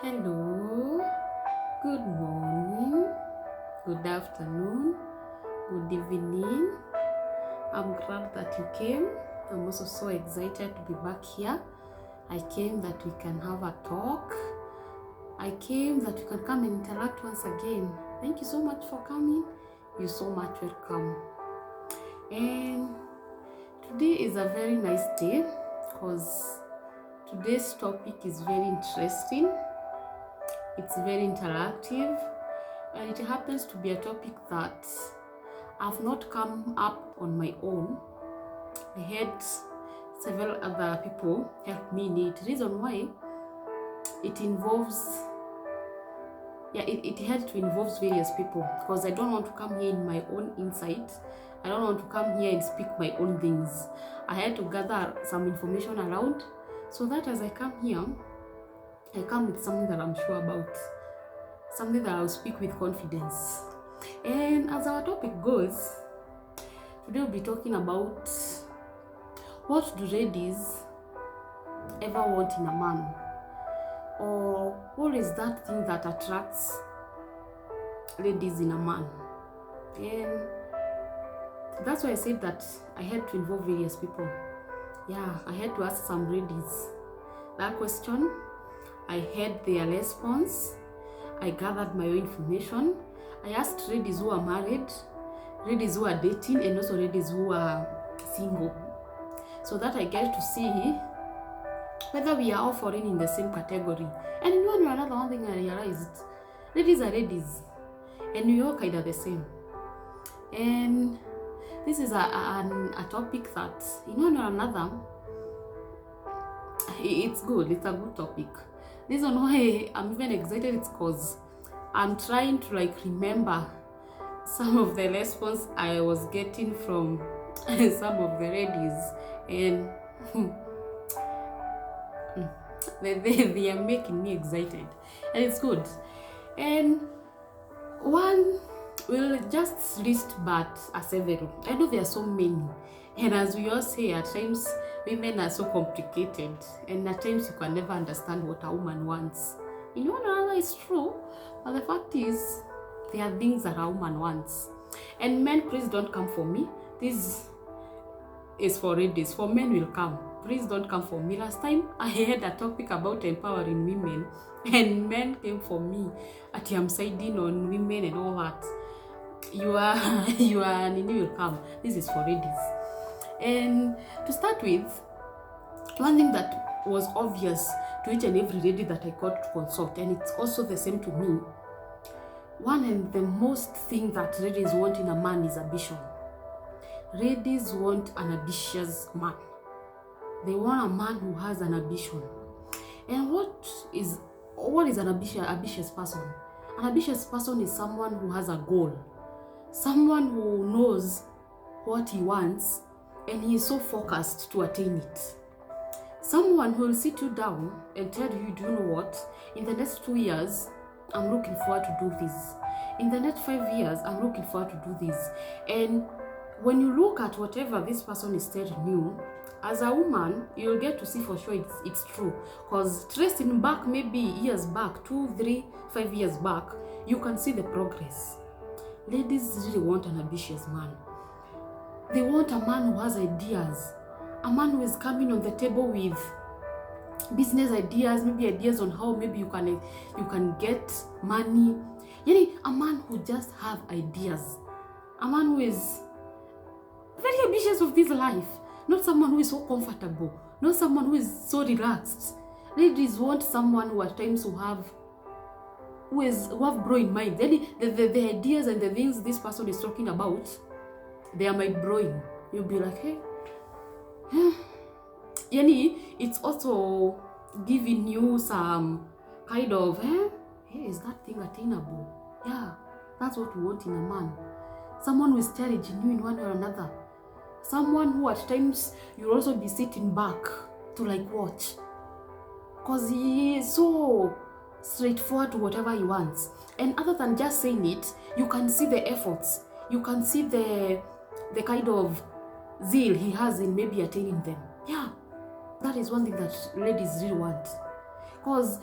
Hello, good morning, good afternoon, good evening. I'm glad that you came. I'm also so excited to be back here. I came that we can have a talk. I came that you can come and interact once again. Thank you so much for coming. You're so much welcome. And today is a very nice day because today's topic is very interesting. It's very interactive, and it happens to be a topic that I've not come up on my own. I had several other people help me in it. Reason why it involves, it had to involve various people, because I don't want to come here in my own insight. I don't want to come here and speak my own things. I had to gather some information around so that as I come here, I come with something that I'm sure about, something that I'll speak with confidence. And as our topic goes, today we'll be talking about what do ladies ever want in a man, or what is that thing that attracts ladies in a man. And that's why I said that I had to involve various people. I had to ask some ladies that question. I had their response. I gathered my own information. I asked ladies who are married, ladies who are dating, and also ladies who are single, so that I get to see whether we are all falling in the same category. And in one or another, one thing I realized, ladies are ladies, and we all kind of the same. And this is a topic that, in one or another, it's good. It's a good topic. This is why I'm even excited. It's because I'm trying to remember some of the response I was getting from some of the ladies, and they are making me excited, and it's good. And one will just list but a several. I know there are so many, and as we all say, at times women are so complicated, and at times you can never understand what a woman wants. You know, another is true, but the fact is, there are things that a woman wants. And men, please don't come for me. This is for ladies. For men will come. Please don't come for me. Last time I had a topic about empowering women, and men came for me. I'm siding on women and all that. You are Nini will come. This is for ladies. And to start with, one thing that was obvious to each and every lady that I got to consult, and it's also the same to me, one and the most thing that ladies want in a man is ambition. Ladies want an ambitious man. They want a man who has an ambition. And what is an ambitious person? An ambitious person is someone who has a goal, someone who knows what he wants, and he is so focused to attain it. Someone who will sit you down and tell you, do you know what? In the next 2 years, I'm looking forward to do this. In the next 5 years, I'm looking forward to do this. And when you look at whatever this person is telling you, as a woman, you'll get to see for sure it's true. Because tracing back maybe years back, 2, 3, 5 years back, you can see the progress. Ladies really want an ambitious man. They want a man who has ideas, a man who is coming on the table with business ideas, maybe ideas on how maybe you can get money. A man who just have ideas, a man who is very ambitious of this life, not someone who is so comfortable, not someone who is so relaxed. Ladies want someone who at times who have growing mind. The ideas and the things this person is talking about, they are mind blowing. You'll be like, hey. It's also giving you some kind of, hey, is that thing attainable? Yeah, that's what we want in a man. Someone who is challenging you in one or another. Someone who at times you'll also be sitting back to watch. Because he is so straightforward to whatever he wants. And other than just saying it, you can see the efforts. You can see the kind of zeal he has in maybe attaining them. Yeah, that is one thing that ladies really want. Because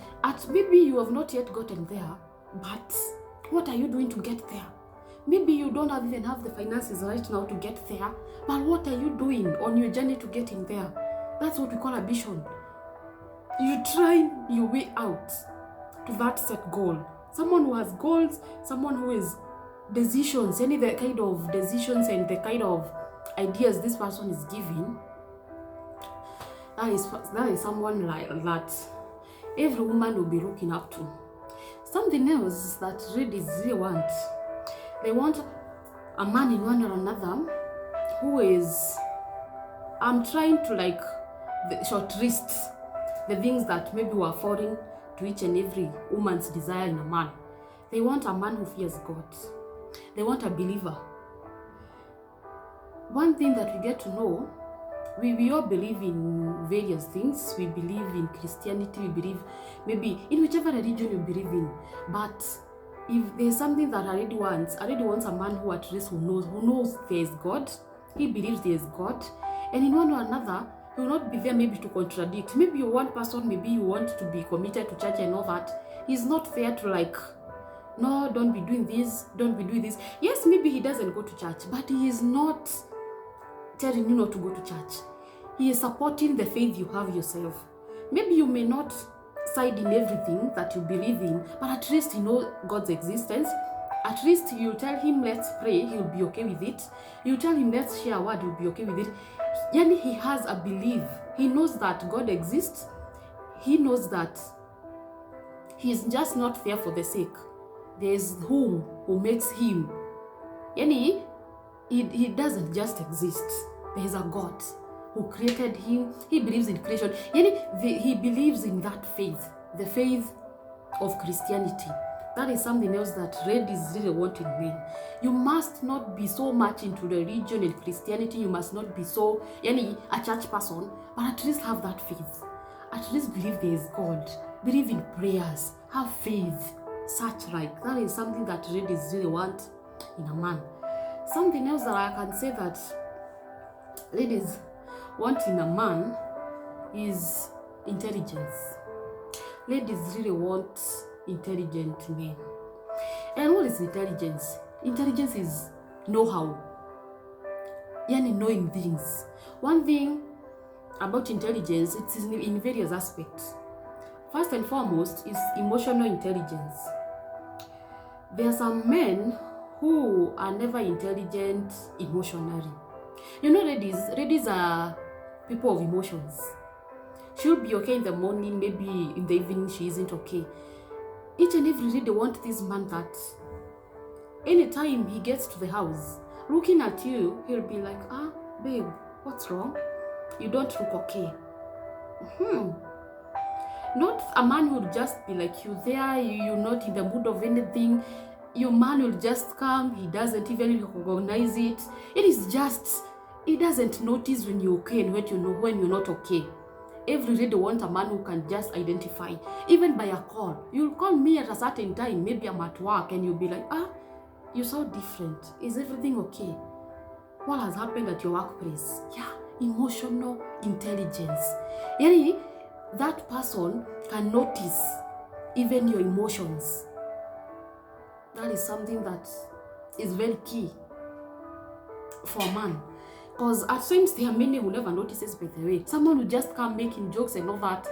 maybe you have not yet gotten there, but what are you doing to get there? Maybe you don't even have the finances right now to get there, but what are you doing on your journey to getting there? That's what we call ambition. You try your way out to that set goal. Someone who has goals, someone who has decisions, the kind of decisions and the kind of ideas this person is giving, that is someone like that every woman will be looking up to. Something else that ladies really want, they want a man in one or another who is trying to like shortlist the things that maybe were foreign to each and every woman's desire in a man. They want a man who fears God. They want a believer. One thing that we get to know, we all believe in various things. We believe in Christianity, we believe maybe in whichever religion you believe in. But if there's something that I really wants a man who at least who knows there is God. He believes there is God. And in one or another, he will not be there maybe to contradict. Maybe you're one person, maybe you want to be committed to church and all that. He's not there to like, no, don't be doing this, don't be doing this. Yes, maybe he doesn't go to church, but he is not telling you not to go to church. He is supporting the faith you have yourself. Maybe you may not side in everything that you believe in, but at least you know God's existence. At least you tell him, let's pray, he'll be okay with it. You tell him, let's share a word, he'll be okay with it. Yani he has a belief. He knows that God exists. He knows that he's just not there for the sake. There's who makes him. Yani he doesn't just exist. There's a God who created him. He believes in creation. Yani he believes in that faith, the faith of Christianity. That is something else that ladies really want in men. You must not be so much into religion and Christianity. You must not be so, a church person, but at least have that faith. At least believe there is God. Believe in prayers. Have faith. Such like. That is something that ladies really want in a man. Something else that I can say that ladies want in a man is intelligence. Ladies really want intelligent men. And what is intelligence? Intelligence is know-how. Knowing things. One thing about intelligence, it is in various aspects. First and foremost is emotional intelligence. There are some men who are never intelligent emotionally. Ladies are people of emotions. She'll be okay in the morning, maybe in the evening she isn't okay. Each and every day they want this man that anytime he gets to the house, looking at you, he'll be like, babe, what's wrong? You don't look okay. Not a man who will just be like you there, you're not in the mood of anything. Your man will just come, he doesn't even recognize it. It is just, he doesn't notice when you're okay and when you're not okay. Every day they want a man who can just identify, even by a call. You'll call me at a certain time, maybe I'm at work, and you'll be like, you're so different. Is everything okay? What has happened at your workplace? Yeah, emotional intelligence. That person can notice even your emotions. That is something that is very key for a man. Because at times there are many who never notices, by the way. Someone who just come making jokes and all that.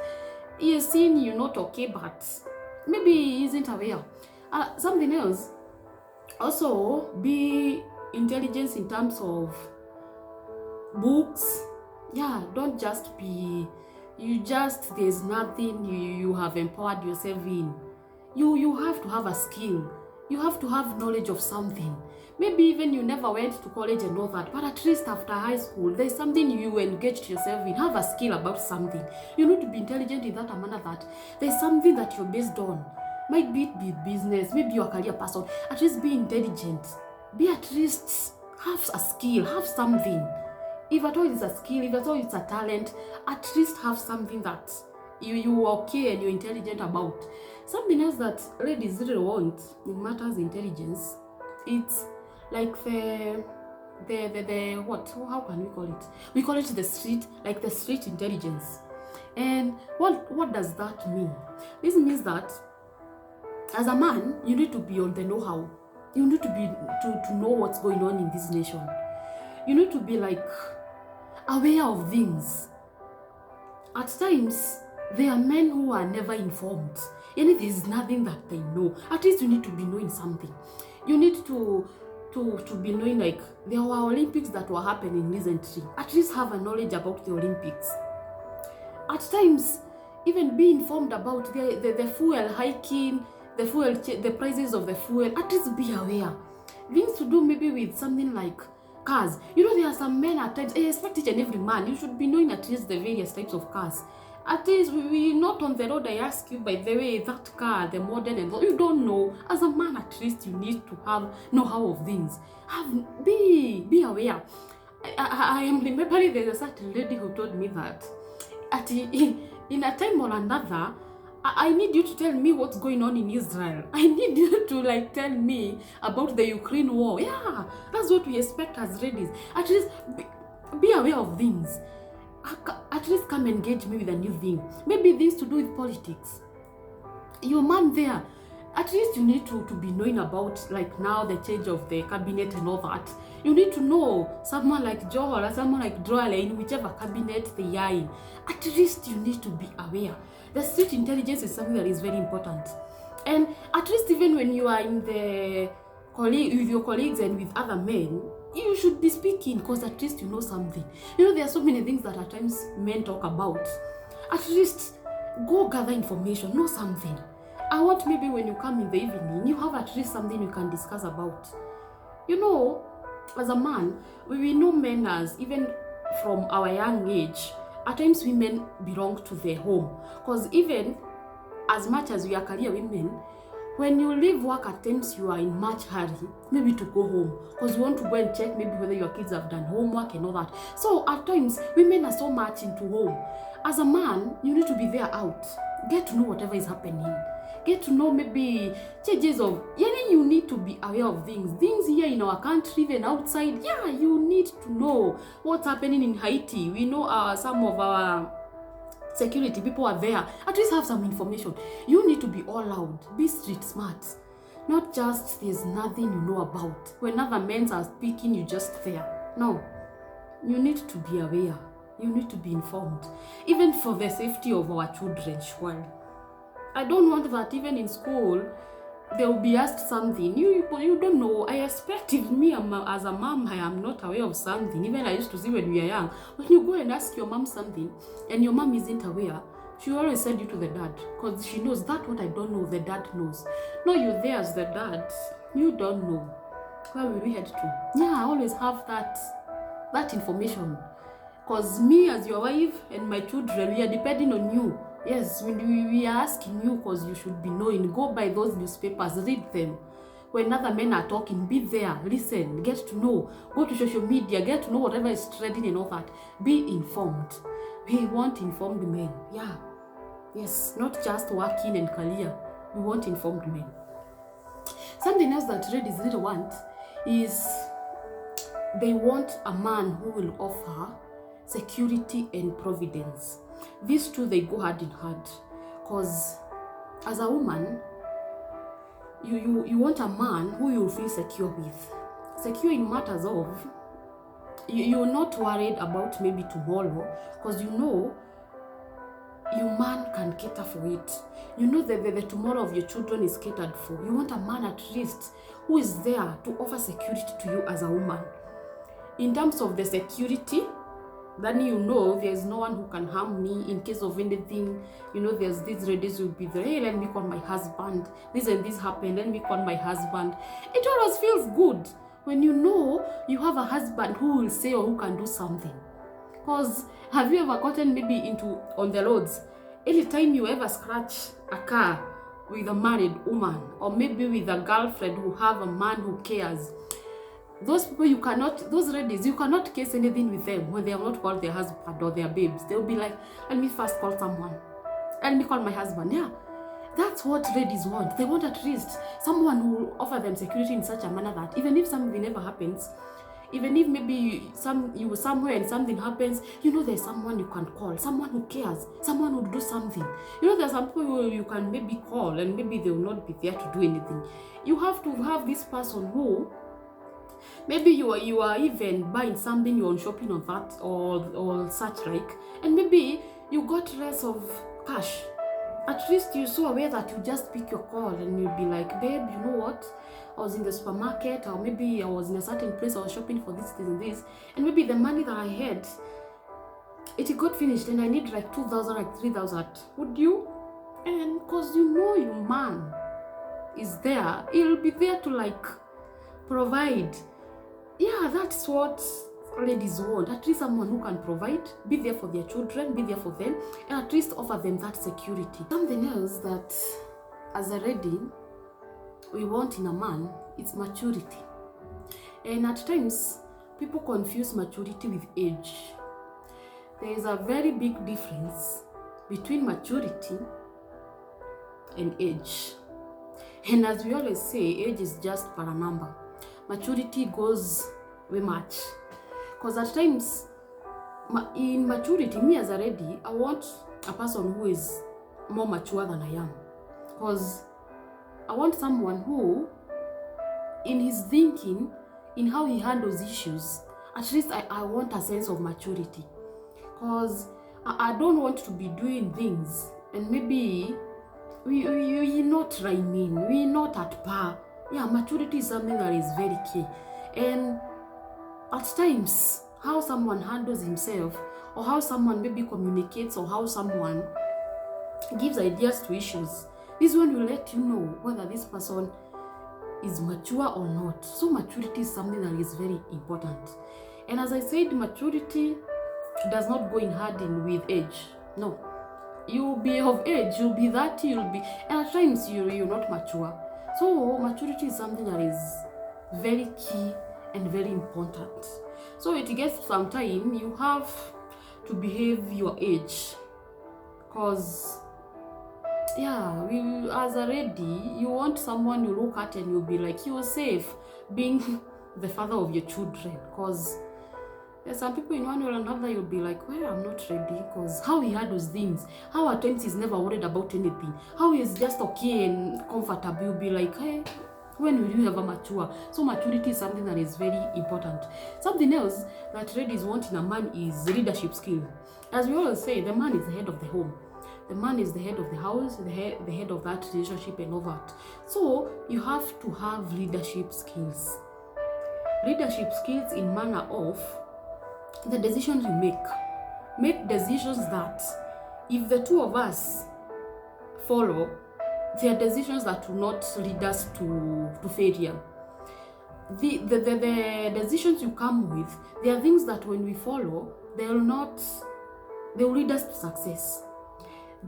He has seen you not okay, but maybe he isn't aware. Something else. Also, be intelligence in terms of books. Yeah, don't just be, there's nothing you have empowered yourself in. You have to have a skill. You have to have knowledge of something. Maybe even you never went to college and all that, but at least after high school, there's something you engaged yourself in. Have a skill about something. You need to be intelligent in that manner that there's something that you're based on. Might be business, maybe you're a career person. At least be intelligent. Be at least, have a skill, have something. If at all it's a skill, if at all it's a talent, at least have something that you are okay and you're intelligent about. Something else that ladies really want in matters intelligence, it's like what? How can we call it? We call it the street intelligence. And what does that mean? This means that as a man, you need to be on the know-how. You need to be to know what's going on in this nation. You need to be like aware of things. At times, there are men who are never informed. And there's nothing that they know. At least you need to be knowing something. You need to be knowing, like, there were Olympics that were happening recently. At least have a knowledge about the Olympics. At times, even be informed about the fuel hiking, the prices of the fuel. At least be aware. Things to do maybe with something like cars. There are some men at times, I expect each and every man, you should be knowing at least the various types of cars. At least we not on the road, I ask you, by the way, that car, the modern and all, you don't know. As a man, at least you need to have know-how of things. Be aware. I am remembering there's a certain lady who told me that in a time or another, I need you to tell me what's going on in Israel. I need you to tell me about the Ukraine war. Yeah, that's what we expect as ladies. At least be aware of things. At least come engage me with a new thing. Maybe things to do with politics. Your man there, at least you need to be knowing about, like, now the change of the cabinet and all that. You need to know someone like Joel or someone like Droale in whichever cabinet they are in. At least you need to be aware. The street intelligence is something that is very important. And at least even when you are in with your colleagues and with other men, you should be speaking, because at least you know something. There are so many things that at times men talk about. At least go gather information, know something. I want maybe when you come in the evening, you have at least something you can discuss about. As a man, we know men as, even from our young age, at times women belong to their home. Because even as much as we are career women, when you leave work, at times you are in much hurry, maybe to go home, because you want to go and check maybe whether your kids have done homework and all that. So at times, women are so much into home. As a man, you need to be there out. Get to know whatever is happening. Get to know maybe changes of, you need to be aware of things. Things here in our country, even outside, you need to know what's happening in Haiti. We know some of our security people are there. At least have some information. You need to be all out. Be street smart. Not just there's nothing you know about. When other men are speaking, you just there. No. You need to be aware. You need to be informed. Even for the safety of our children, sure. I don't want that even in school, they will be asked something. You don't know. I expect if me as a mom, I am not aware of something. Even I used to see when we are young. When you go and ask your mom something, and your mom isn't aware, she will always send you to the dad. Because she knows that what I don't know, the dad knows. No, you're there as the dad. You don't know. Where will we head to? I always have that information. Because me as your wife and my children, we are depending on you. Yes, we are asking you, because you should be knowing. Go by those newspapers, read them. When other men are talking, be there, listen, get to know. Go to social media, get to know whatever is trending and all that. Be informed. We want informed men. Yes, not just working and career. We want informed men. Something else that ladies really want is they want a man who will offer security and providence. These two, they go hand in hand. Because as a woman, you want a man who you feel secure with. Secure in matters of, you're not worried about maybe tomorrow, because your man can cater for it. The tomorrow of your children is catered for. You want a man at least who is there to offer security to you as a woman. In terms of the security, then there's no one who can harm me in case of anything. There's these ladies who will be there, hey, let me call my husband. This and this happened, let me call my husband. It always feels good when you have a husband who will say or who can do something. Because have you ever gotten maybe on the roads, anytime you ever scratch a car with a married woman, or maybe with a girlfriend who have a man who cares, those people those ladies, you cannot case anything with them when they have not called their husband or their babes. They'll be like, let me first call someone. Let me call my husband. That's what ladies want. They want at least someone who will offer them security in such a manner that even if something never happens, Even if maybe you were somewhere and something happens, you know there's someone you can call, someone who cares, someone who will do something. You know there's some people who you can maybe call and maybe they will not be there to do anything. You have to have this person who maybe you are even buying something, you're on shopping on that or such like, and maybe you got less of cash. At least you're so aware that you just pick your call and you'll be like, babe, you know what? I was in the supermarket, or maybe I was in a certain place, I was shopping for this and this, and maybe the money that I had, it got finished and I need like 2,000, like 3,000. Would you? And because you know your man is there, he'll be there to like provide. Yeah, that's what ladies want. At least someone who can provide, be there for their children, be there for them, and at least offer them that security. Something else that as a lady we want in a man is maturity. And at times people confuse maturity with age. There is a very big difference between maturity and age. And as we always say, age is just but a number. Maturity goes way much. Because at times, in maturity, me as a lady, I want a person who is more mature than I am. Because I want someone who, in his thinking, in how he handles issues, at least I want a sense of maturity. Because I don't want to be doing things and maybe we're not rhyming, we're not at par. Yeah, maturity is something that is very key. And at times, how someone handles himself, or how someone maybe communicates, or how someone gives ideas to issues, this one will let you know whether this person is mature or not. So maturity is something that is very important. And as I said, maturity does not go in hand in with age. No. You'll be of age, you'll be 30, you'll be, and at times you're not mature. So maturity is something that is very key and very important. So it gets some time you have to behave your age, because yeah, as a lady, you want someone you look at and you'll be like, you're safe being the father of your children. Because there's some people in one way or another you'll be like, well, I'm not ready, because how he handles things, how at times he's never worried about anything, how he's just okay and comfortable, you'll be like, hey, when will you ever mature? So maturity is something that is very important. Something else that ladies want in a man is leadership skill. As we always say, the man is the head of the home. The man is the head of the house, the head of that relationship and all that. So you have to have leadership skills. Leadership skills in manner of the decisions you make. Make decisions that if the two of us follow, they are decisions that will not lead us to failure. The decisions you come with, they are things that when we follow, they will lead us to success.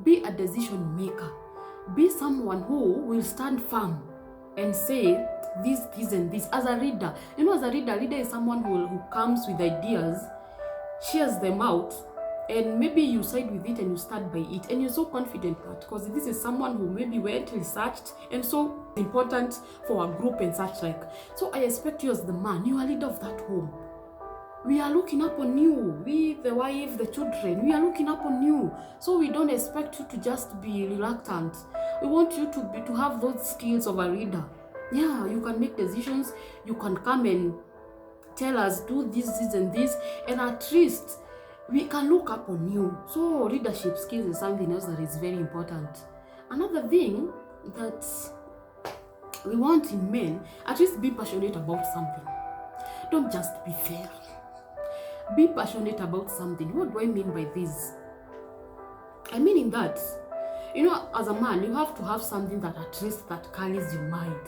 Be a decision maker. Be someone who will stand firm and say this, and this. As a leader, as a leader is someone who comes with ideas, shares them out, and maybe you side with it and you start by it, and you're so confident that because this is someone who maybe went researched and so important for a group and such like. So I expect you as the man, you are leader of that home. We are looking up on you, we, the wife, the children, we are looking up on you. So we don't expect you to just be reluctant. We want you to have those skills of a leader. Yeah, you can make decisions, you can come and tell us, do this, and this, and at least we can look up on you. So leadership skills is something else that is very important. Another thing that we want in men, at least be passionate about something. Don't just be fair. Be passionate about something. What do I mean by this? I mean in that, as a man, you have to have something that at least that carries your mind.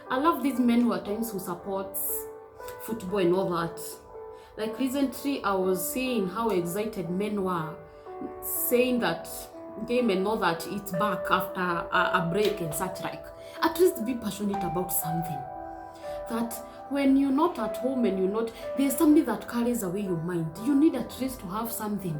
I love these men who at times who supports football and all that. Like recently, I was seeing how excited men were, saying that game and all that it's back after a break and such like. At least be passionate about something. That when you're not at home and there's something that carries away your mind. You need at least to have something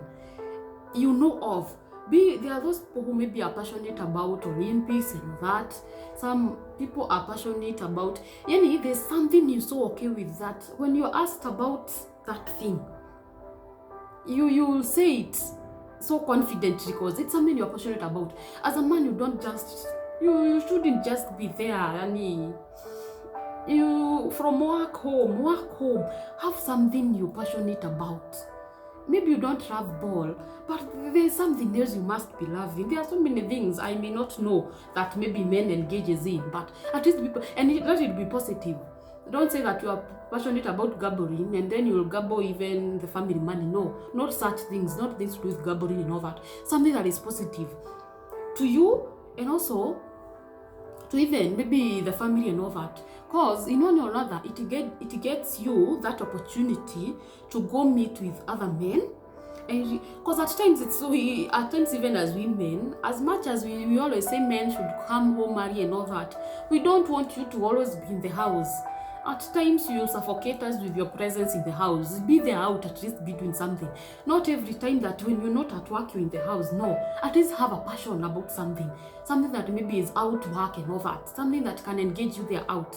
you know of There are those people who maybe are passionate about Olympics and that. Some people are passionate about, there's something you're so okay with that. When you're asked about that thing, you will say it so confidently because it's something you're passionate about. As a man, you shouldn't just be there, you from work home, have something you're passionate about. Maybe you don't love ball, but there's something else you must be loving. There are so many things I may not know that maybe men engages in, but at least let it be positive. Don't say that you are passionate about gambling and then you'll gamble even the family money. No, not such things, not things to do with gambling and all that. Something that is positive to you and also to even maybe the family and all that. Because in one or another, it gets you that opportunity to go meet with other men. And because at times even as women, as much as we always say men should come home, marry and all that, we don't want you to always be in the house. At times you'll suffocate us with your presence in the house. Be there out, at least be doing something. Not every time that when you're not at work, you're in the house. No, at least have a passion about something. Something that maybe is out work and all that. Something that can engage you there out.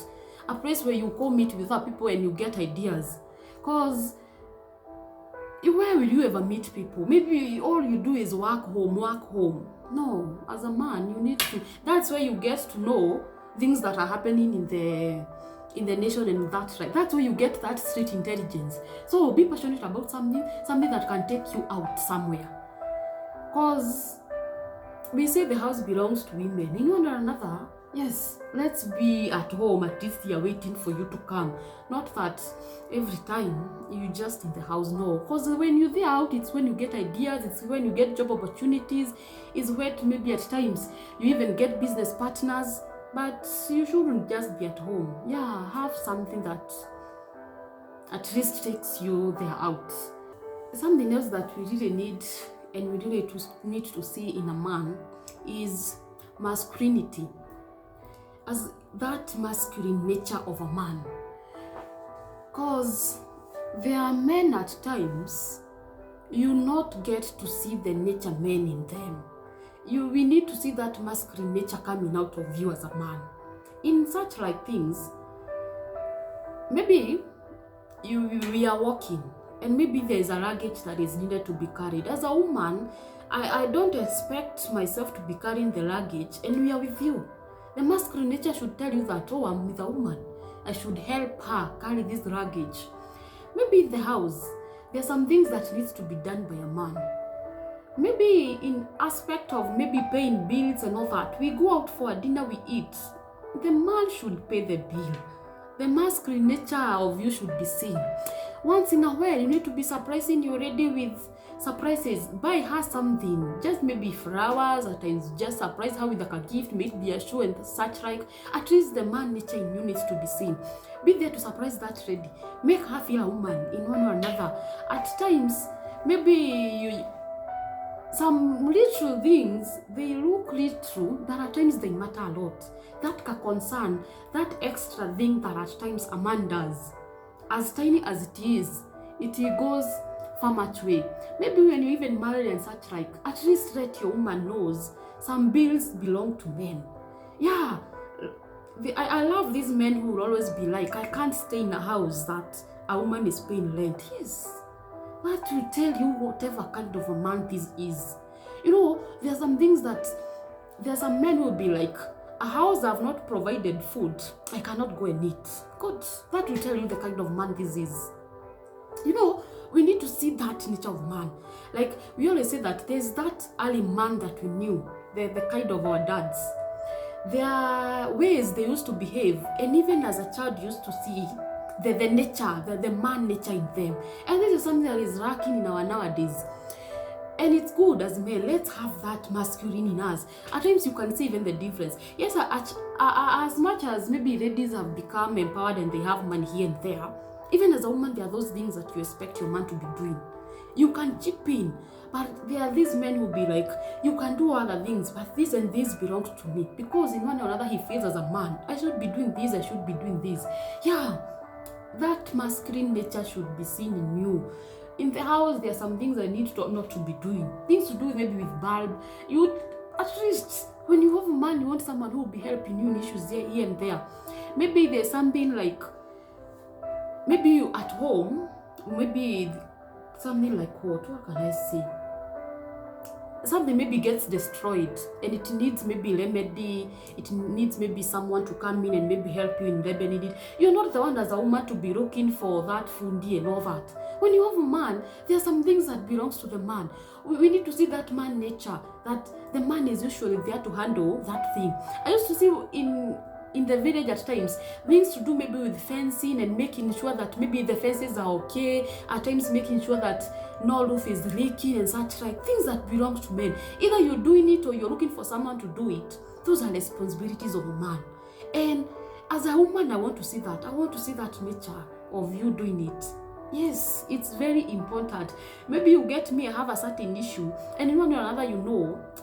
A place where you go meet with other people and you get ideas. Because where will you ever meet people? Maybe all you do is work home. No, as a man, you need to. That's where you get to know things that are happening in the nation and that's right. That's where you get that street intelligence. So be passionate about something that can take you out somewhere. Because we say the house belongs to women. In one or another, yes, let's be at home, at least they are waiting for you to come. Not that every time you're just in the house, no. Because when you're there out, it's when you get ideas, it's when you get job opportunities, it's when maybe at times you even get business partners. But you shouldn't just be at home. Yeah, have something that at least takes you there out. Something else that we really need and we really need to see in a man is masculinity. As that masculine nature of a man. Because there are men at times you not get to see the nature men in them. We need to see that masculine nature coming out of you as a man. In such like things, maybe we are walking and maybe there is a luggage that is needed to be carried. As a woman, I don't expect myself to be carrying the luggage and we are with you. The masculine nature should tell you that, oh, I'm with a woman. I should help her carry this luggage. Maybe in the house, there are some things that needs to be done by a man. Maybe in aspect of maybe paying bills and all that, we go out for a dinner, we eat. The man should pay the bill. The masculine nature of you should be seen. Once in a while, you need to be surprising your lady with surprises. Buy her something, just maybe flowers, at times just surprise her with like a gift, maybe a shoe and such like. At least the man nature in you needs to be seen. Be there to surprise that lady. Make her feel a woman in one or another. At times, maybe some little things, they look little, but at times they matter a lot. That concern, that extra thing that at times a man does, as tiny as it is, it goes far much way. Maybe when you even married and such like, at least let your woman knows some bills belong to men. Yeah, I love these men who will always be like, I can't stay in a house that a woman is paying rent. Yes. That will tell you whatever kind of a man this is. There are some things that there are some men who will be like, a house I've not provided food, I cannot go and eat. God, that will tell you the kind of man this is. We need to see that nature of man. Like we always say that there's that early man that we knew, the kind of our dads. There are ways they used to behave, and even as a child used to see the nature, the man nature in them. And this is something that is lacking in our nowadays. And it's good as men, let's have that masculine in us. At times you can see even the difference. Yes, as much as maybe ladies have become empowered and they have money here and there, even as a woman, there are those things that you expect your man to be doing. You can chip in, but there are these men who be like, you can do other things, but this and this belongs to me. Because in one or another, he feels as a man, I should be doing this, I should be doing this. Yeah, that masculine nature should be seen in you. in the house there are some things I need to not to be doing. Things to do maybe with bulb. You at least when you have a man, you want someone who will be helping you in issues here and there. Maybe there's something like, maybe you at home, maybe something like what can I say? Something maybe gets destroyed and it needs maybe remedy, it needs maybe someone to come in and maybe help you in remedying it. You're not the one as a woman to be looking for that fundi and all that. When you have a man, there are some things that belongs to the man. We need to see that man nature, that the man is usually there to handle that thing. I used to see in the village at times, things to do maybe with fencing and making sure that maybe the fences are okay, at times making sure that no roof is leaking and such like things that belong to men. Either you're doing it or you're looking for someone to do it. Those are responsibilities of a man. And as a woman, I want to see that. I want to see that nature of you doing it. Yes, it's very important. Maybe you get me, I have a certain issue, and in one or another,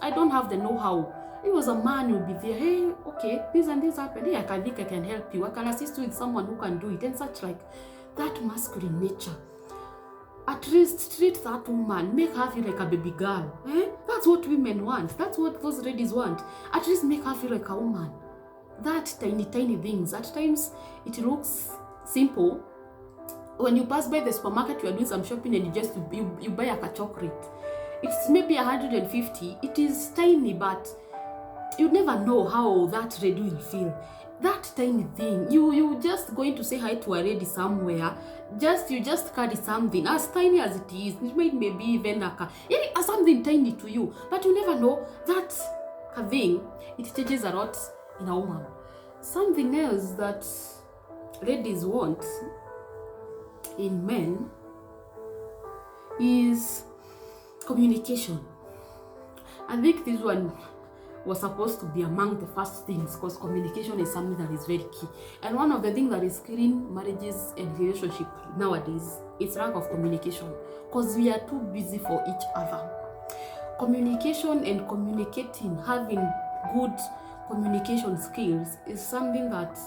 I don't have the know-how. He was a man, you'll be there, hey, okay, this and this happened, hey, I think I can help you, I can assist you with someone who can do it, and such like that masculine nature. At least treat that woman, make her feel like a baby girl. That's what women want, that's what those ladies want. At least make her feel like a woman. That tiny things, at times it looks simple. When you pass by the supermarket, you are doing some shopping and you buy a chocolate. It's maybe 150, it is tiny, but you never know how that lady will feel. That tiny thing, you just going to say hi to a lady somewhere, you just carry something as tiny as it is. It might maybe even something tiny to you, but you never know that thing. It changes a lot in a woman. Something else that ladies want in men is communication. I think this one was supposed to be among the first things, because communication is something that is very key. And one of the things that is killing marriages and relationships nowadays is lack of communication, because we are too busy for each other. Communication and communicating, having good communication skills is something that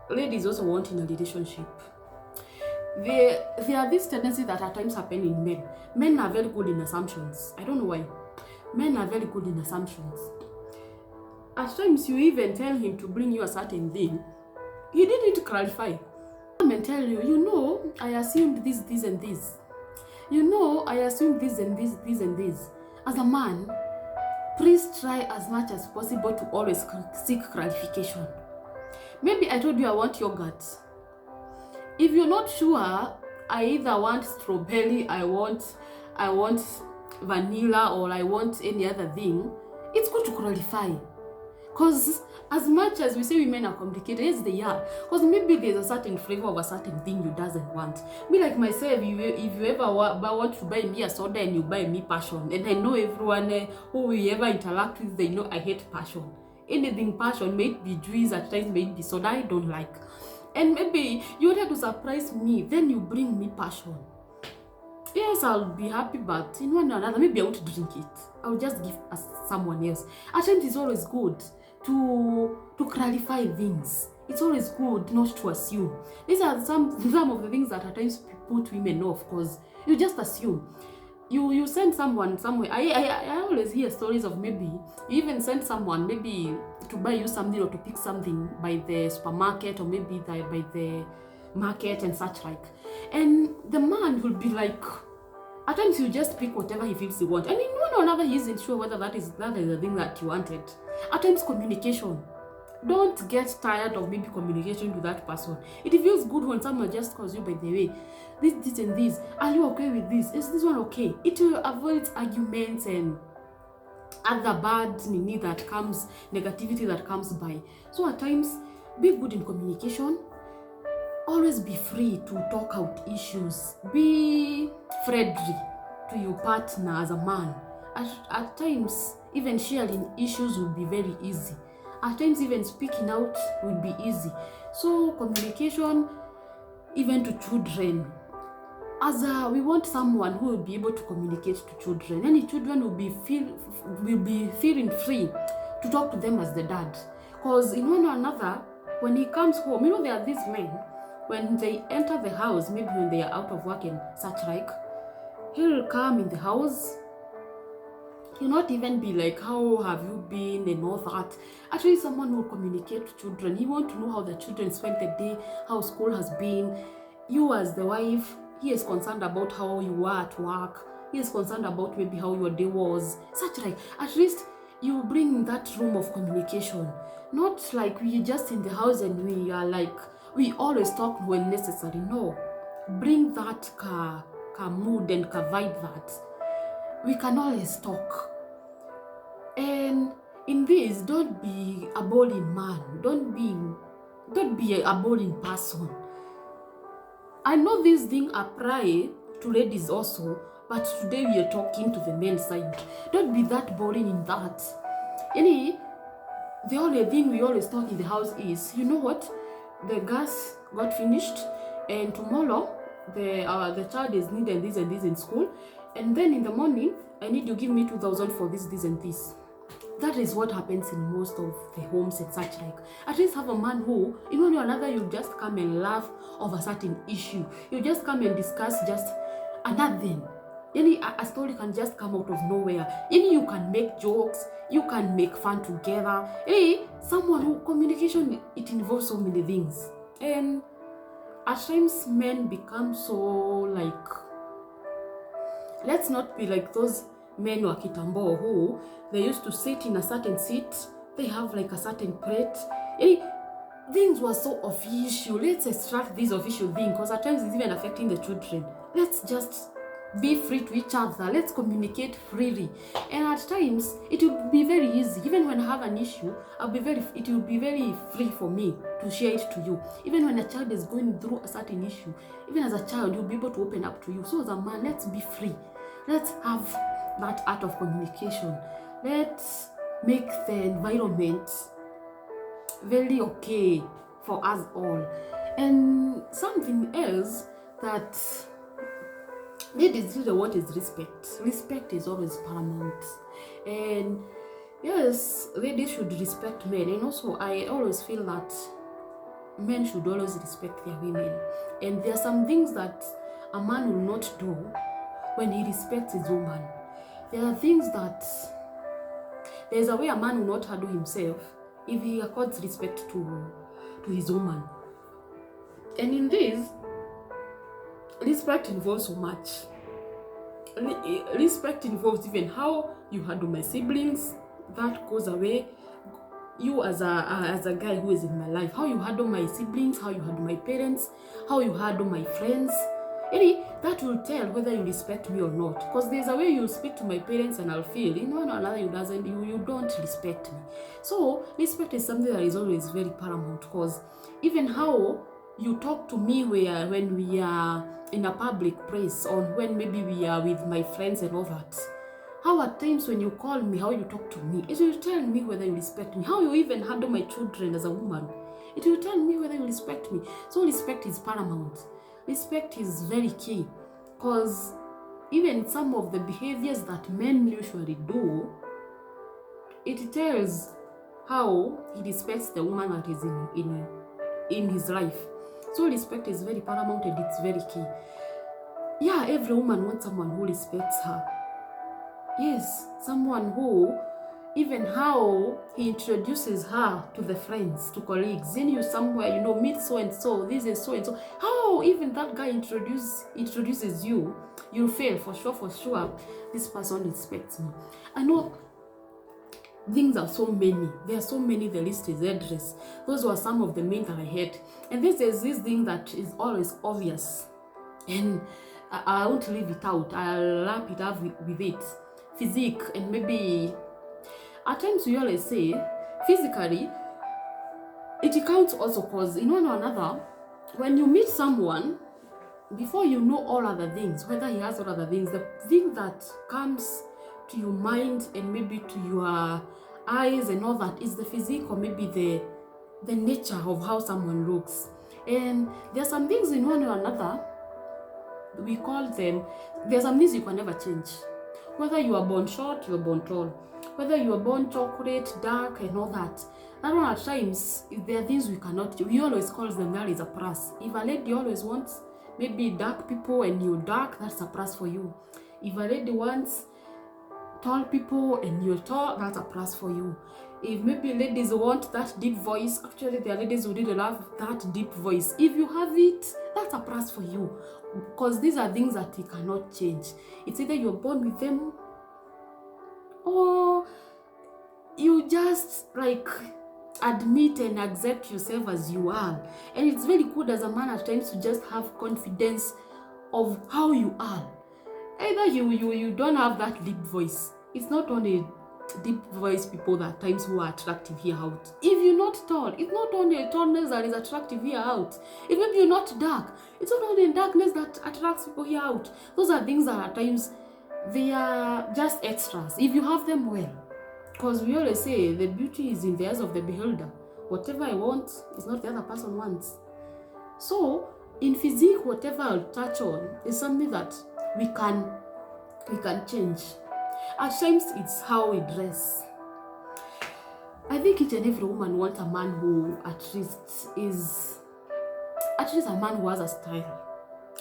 ladies also want in a relationship. There are these tendencies that at times happen in men. Men are very good in assumptions. I don't know why. Men are very good in assumptions. At times you even tell him to bring you a certain thing. He didn't clarify. Come and tell you, I assumed this and this. I assumed this and this and this. As a man, please try as much as possible to always seek clarification. Maybe I told you I want yogurt. If you're not sure, I either want strawberry, I want vanilla, or I want any other thing, it's good to clarify. Because as much as we say women are complicated, yes, they are. Because maybe there's a certain flavor of a certain thing you doesn't want. Me like myself, if you ever want to buy me a soda and you buy me passion, and I know everyone who we ever interact with, they know I hate passion. Anything passion, may it be juice, at times may it be soda, I don't like. And maybe you wanted to surprise me, then you bring me passion. Yes, I'll be happy, but in one or another, maybe I won't drink it. I'll just give someone else. At times, it's always good to clarify things. It's always good not to assume. These are some of the things that at times put women off, because you just assume. You send someone somewhere. I always hear stories of maybe you even send someone maybe to buy you something or to pick something by the supermarket or maybe by the market and such like. And the man will be like, at times you just pick whatever he feels he wants. And in one or another, he isn't sure whether that is the thing that you wanted. At times, communication. Don't get tired of maybe communication to that person. It feels good when someone just calls you, by the way, this and this. Are you okay with this? Is this one okay? It will avoid arguments and other bad negativity that comes by. So at times, be good in communication. Always be free to talk out issues. Be friendly to your partner as a man. At times, even sharing issues will be very easy. At times, even speaking out will be easy. So communication, even to children. We want someone who will be able to communicate to children. Any children will be feeling free to talk to them as the dad. Because in one or another, when he comes home, there are these men when they enter the house, maybe when they are out of work and such like, he'll come in the house. He'll not even be like, how have you been and all that. Actually, someone who will communicate to children. He wants to know how the children spent the day, how school has been. You as the wife, he is concerned about how you are at work. He is concerned about maybe how your day was. Such like, at least you bring that room of communication. Not like we just in the house and we are like, we always talk when necessary. No. Bring that mood and vibe that we can always talk. And in this, don't be a boring man. Don't be a boring person. I know this thing apply to ladies also, but today we are talking to the men's side. Don't be that boring in that. The only thing we always talk in the house is, you know what? The gas got finished, and tomorrow the child is needing this and this in school, and then in the morning I need you to give me 2,000 for this and this. That is what happens in most of the homes and such like. At least have a man who, in one or another, you just come and laugh over a certain issue. You just come and discuss just another thing. A story can just come out of nowhere. You can make jokes, you can make fun together. Someone who communication, it involves so many things. And at times men become so like, let's not be like those men wa kitambo who they used to sit in a certain seat, they have like a certain plate. Things were so official. Let's extract this official thing, because at times it's even affecting the children. Let's just be free to each other. Let's communicate freely. And at times it will be very easy. Even when I have an issue, it will be very free for me to share it to you. Even when a child is going through a certain issue, even as a child, you'll be able to open up to you. So as a man, let's be free. Let's have that art of communication. Let's make the environment very okay for us all. And something else that ladies really want is respect. Respect is always paramount. And yes, ladies should respect men. And also, I always feel that men should always respect their women. And there are some things that a man will not do when he respects his woman. There are things that there's a way a man will not handle himself if he accords respect to his woman. And in this, respect involves so much. Respect involves even how you handle my siblings. That goes away. You as a guy who is in my life, how you handle my siblings, how you handle my parents, how you handle my friends. That will tell whether you respect me or not. Because there's a way you speak to my parents and I'll feel, in one or another, you don't respect me. So respect is something that is always very paramount. Because even how you talk to me when we are in a public place, or when maybe we are with my friends and all that, how at times when you call me, how you talk to me, it will tell me whether you respect me. How you even handle my children as a woman, it will tell me whether you respect me. So respect is paramount. Respect is very key, because even some of the behaviors that men usually do, it tells how he respects the woman that is in his life. So respect is very paramount and it's very key. Yeah, every woman wants someone who respects her. Yes, someone who, even how he introduces her to the friends, to colleagues. Then you somewhere, meet so and so, this is so and so. How even that guy introduces you, you'll feel for sure, this person respects me. I know things are so many. There are so many, the list is endless. Those were some of the main that I had. And this is this thing that is always obvious. And I won't leave it out. I'll wrap it up with it. Physique, and maybe at times we always say physically it counts also, because in one or another, when you meet someone, before you know all other things, whether he has all other things, the thing that comes to your mind and maybe to your eyes and all that is the physique, or maybe the nature of how someone looks. And there are some things in one or another, we call them, there are some things you can never change. Whether you are born short, you are born tall. Whether you are born chocolate, dark, and all that. That one at times, if there are things we cannot do, we always call them that is a plus. If a lady always wants maybe dark people and you're dark, that's a plus for you. If a lady wants tall people and you're tall, that's a plus for you. If maybe ladies want that deep voice, actually there are ladies who really love that deep voice. If you have it, that's a plus for you. Because these are things that you cannot change. It's either you're born with them or you just like admit and accept yourself as you are. And it's very good as a man at times to just have confidence of how you are. Either you don't have that deep voice. It's not only deep voice people that times who are attractive here out. If you're not tall, it's not only tallness that is attractive here out. If maybe you're not dark, it's not only darkness that attracts people here out. Those are things that at times they are just extras if you have them well. Because we always say the beauty is in the eyes of the beholder. Whatever I want is not the other person wants. So in physique, whatever I'll touch on is something that we can change. At times it's how we dress. I think each and every woman wants a man who at least a man who has a style.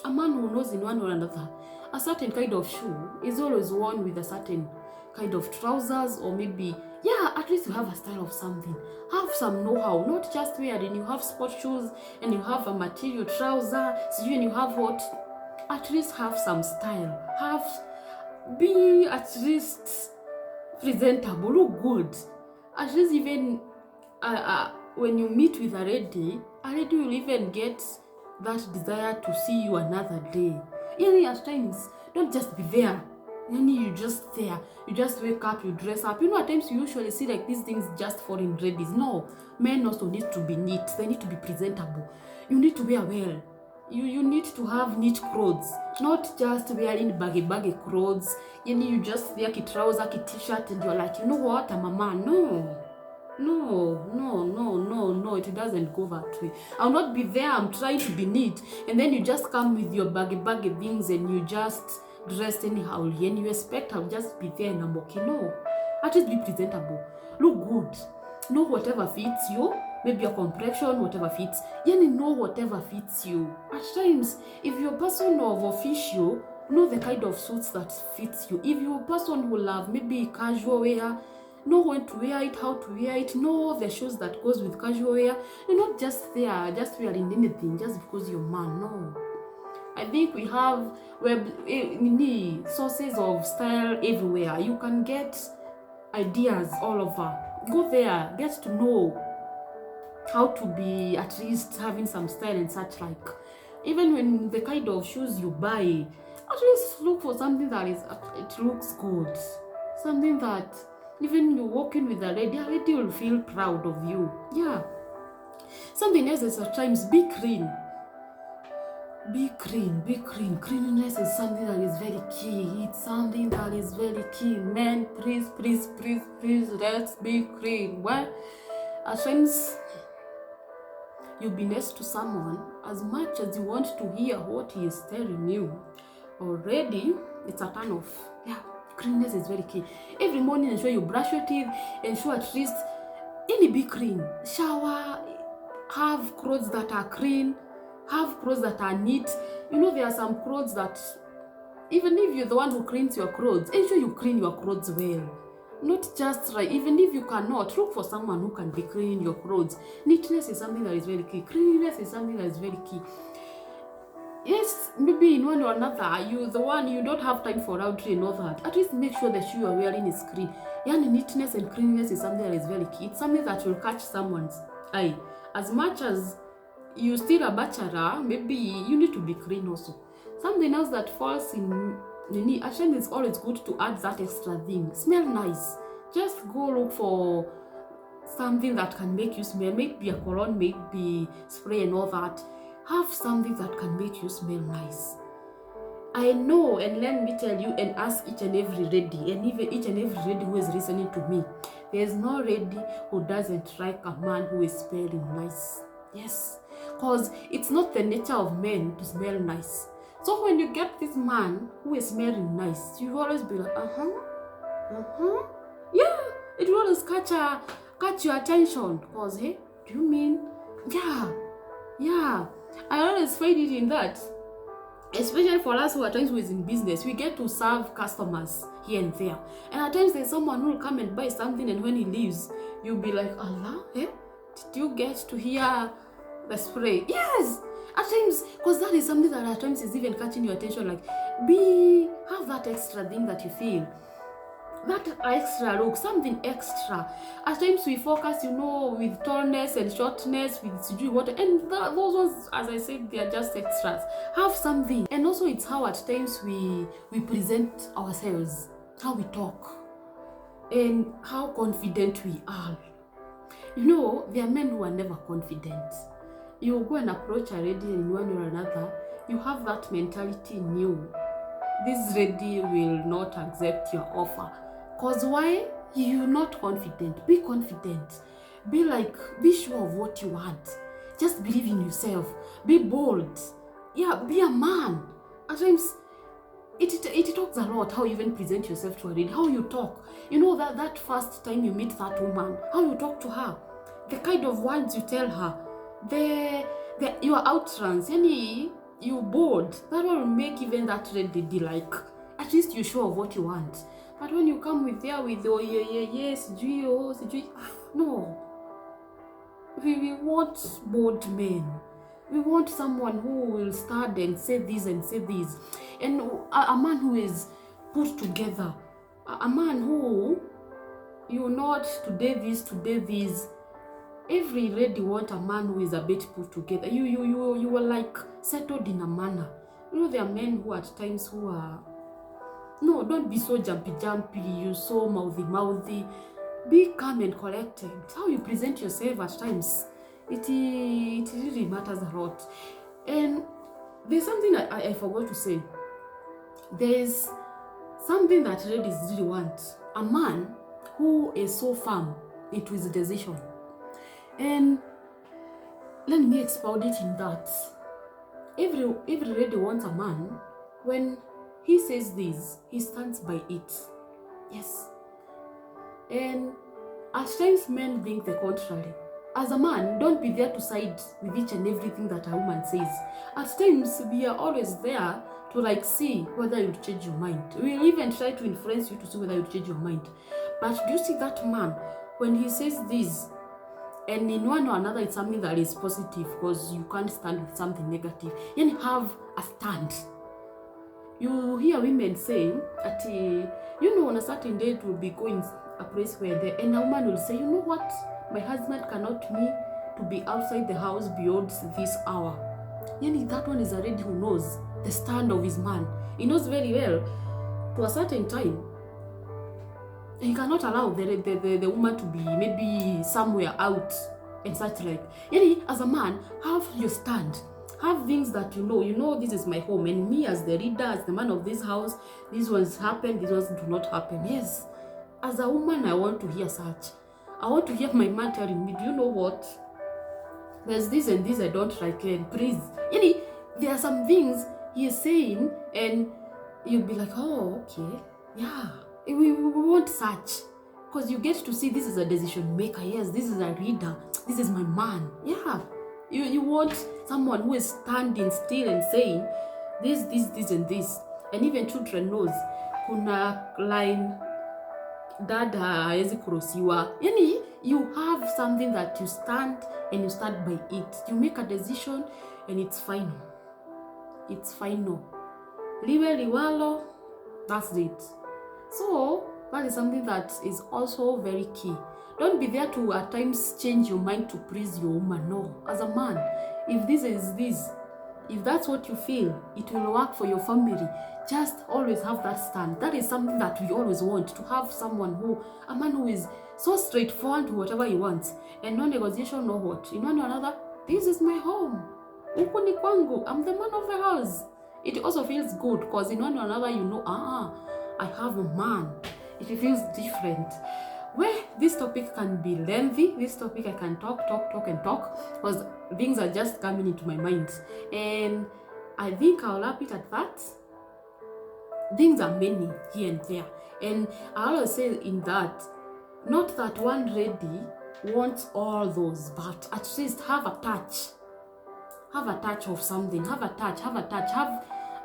A man who knows in one or another. A certain kind of shoe is always worn with a certain kind of trousers, or maybe, at least you have a style of something. Have some know-how, not just wearing you have sport shoes and you have a material trouser, and you have what? At least have some style. Be at least presentable, look good. At least even when you meet with a lady will even get that desire to see you another day. At times, don't just be there. You just there. You just wake up, you dress up. At times you usually see like these things just for in ladies. No, men also need to be neat. They need to be presentable. You need to wear well. You need to have neat clothes, not just wearing baggy clothes. You just wear a trouser, a t-shirt, and you're like, you know what, I'm a man. No, it doesn't go that way. I'll not be there, I'm trying to be neat, and then you just come with your baggy things and you just dressed anyhow, and you expect I'll just be there and I'm okay. No, at least be presentable, look good, know whatever fits you. Maybe your complexion, whatever fits. Know whatever fits you. At times, if you're a person of official, know the kind of suits that fits you. If you're a person who love maybe casual wear, know when to wear it, how to wear it, know the shoes that goes with casual wear. You're not just there, just wearing anything just because you're a man. No. I think we have sources of style everywhere. You can get ideas all over. Go there, get to know how to be at least having some style and such like. Even when the kind of shoes you buy, at least look for something that it looks good. Something that even you walking with a lady will feel proud of you. Something else is at times be clean. Be clean. Cleanliness is something that is very key. It's something that is very key. Men, please, let's be clean. Well, at times you'll be next to someone, as much as you want to hear what he is telling you, already it's a turn off. Cleanliness is very key. Every morning ensure you brush your teeth, ensure at least be clean. Shower, have clothes that are clean, have clothes that are neat. There are some clothes that even if you're the one who cleans your clothes, ensure you clean your clothes well. Not just right, even if you cannot, look for someone who can be cleaning your clothes. Neatness is something that is very key. Cleanliness is something that is very key. Yes, maybe in one or another, you don't have time for laundry and all that. At least make sure the shoe you're wearing is clean. Neatness and cleanliness is something that is very key. It's something that will catch someone's eye. As much as you're still a bachelor, maybe you need to be clean also. Something else that falls in actually, it's always good to add that extra thing. Smell nice. Just go look for something that can make you smell. Maybe a cologne, maybe spray and all that. Have something that can make you smell nice. I know, and let me tell you and ask each and every lady, and even each and every lady who is listening to me, there's no lady who doesn't like a man who is smelling nice. Yes, because it's not the nature of men to smell nice. So when you get this man who is smelling nice, you always be like, it will always catch catch your attention. Cause hey, do you mean? Yeah. I always find it in that. Especially for us who at times is in business, we get to serve customers here and there. And at times there's someone who will come and buy something, and when he leaves, you'll be like, Allah, did you get to hear the spray? Yes! At times, because that is something that at times is even catching your attention, like, have that extra thing that you feel. That extra look, something extra. At times we focus, with tallness and shortness, with what, and those ones, as I said, they are just extras. Have something. And also it's how at times we present ourselves, how we talk, and how confident we are. There are men who are never confident. You go and approach a lady in one or another, you have that mentality in you. This lady will not accept your offer. Cause why? You're not confident. Be confident. Be sure of what you want. Just believe in yourself. Be bold. Yeah, be a man. At times, it talks a lot how you even present yourself to a lady, how you talk. That first time you meet that woman, how you talk to her, the kind of words you tell her, your utterance, you bold. That will make even that lady like, at least you're sure of what you want. But when you come with yes, no. We want bold men. We want someone who will stand and say this and say this. And a man who is put together. A man who, not today this. Every lady wants a man who is a bit put together. You are like settled in a manner. There are men who at times who are, no, don't be so jumpy, you so mouthy. Be calm and collected. How you present yourself at times, it really matters a lot. And there's something I forgot to say. There's something that ladies really want. A man who is so firm into his decision. And let me expound it in that. Every lady wants a man, when he says this, he stands by it. Yes. And at times men think the contrary. As a man, don't be there to side with each and everything that a woman says. At times, we are always there to see whether you'll change your mind. We'll even try to influence you to see whether you'll change your mind. But do you see that man, when he says this, and in one or another it's something that is positive, because you can't stand with something negative, you have a stand. You hear women saying that, on a certain day it will be going a place where and a woman will say, what? My husband cannot me to be outside the house beyond this hour. That one is a lady who knows the stand of his man. He knows very well, to a certain time, he cannot allow the woman to be maybe somewhere out and such like. As a man, have your stand. Have things that this is my home, and me as the leader, as the man of this house, these ones happen, these ones do not happen. Yes. As a woman, I want to hear such. I want to hear my man telling me, do you know what? There's this and this I don't like, and please. There are some things he is saying, and you'll be like, oh, okay, yeah. We want such, because you get to see this is a decision maker. Yes, this is a leader. This is my man. Yeah, you want someone who is standing still and saying this, and this. And even children knows kuna line dada haezi kurosiwa. You have something that you stand and you stand by it. You make a decision and it's final. It's final. Liwe liwalo, that's it. So, that is something that is also very key. Don't be there to at times change your mind to please your woman. No. As a man, if this is this, if that's what you feel, it will work for your family. Just always have that stand. That is something that we always want, to have a man who is so straightforward to whatever he wants. And no negotiation, no what. In one or another, this is my home. Huku ni kwangu. I'm the man of the house. It also feels good, because in one or another, I have a man. It feels different. Well, this topic can be lengthy. This topic I can talk, because things are just coming into my mind. And I think I'll wrap it at that. Things are many here and there. And I always say in that, not that one lady want all those, but at least have a touch. Have a touch of something. Have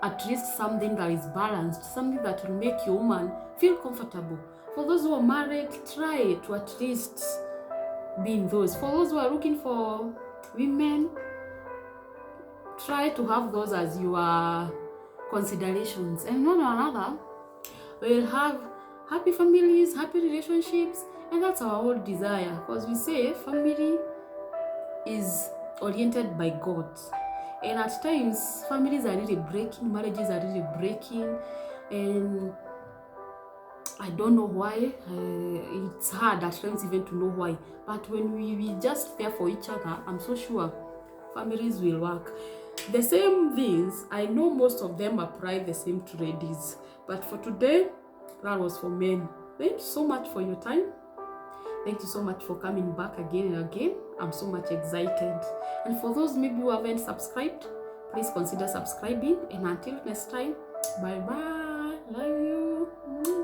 at least something that is balanced, something that will make your woman feel comfortable. For those who are married, try to at least be in those. For those who are looking for women, try to have those as your considerations. And one or another will have happy families, happy relationships, and that's our whole desire, because we say family is oriented by God. And at times, families are really breaking, marriages are really breaking, and I don't know why. It's hard at times even to know why. But when we just care for each other, I'm so sure families will work. The same things, I know most of them apply the same to ladies. But for today, that was for men. Thank you so much for your time. Thank you so much for coming back again and again. I'm so much excited. And for those maybe who haven't subscribed, please consider subscribing. And until next time, bye bye. Love you.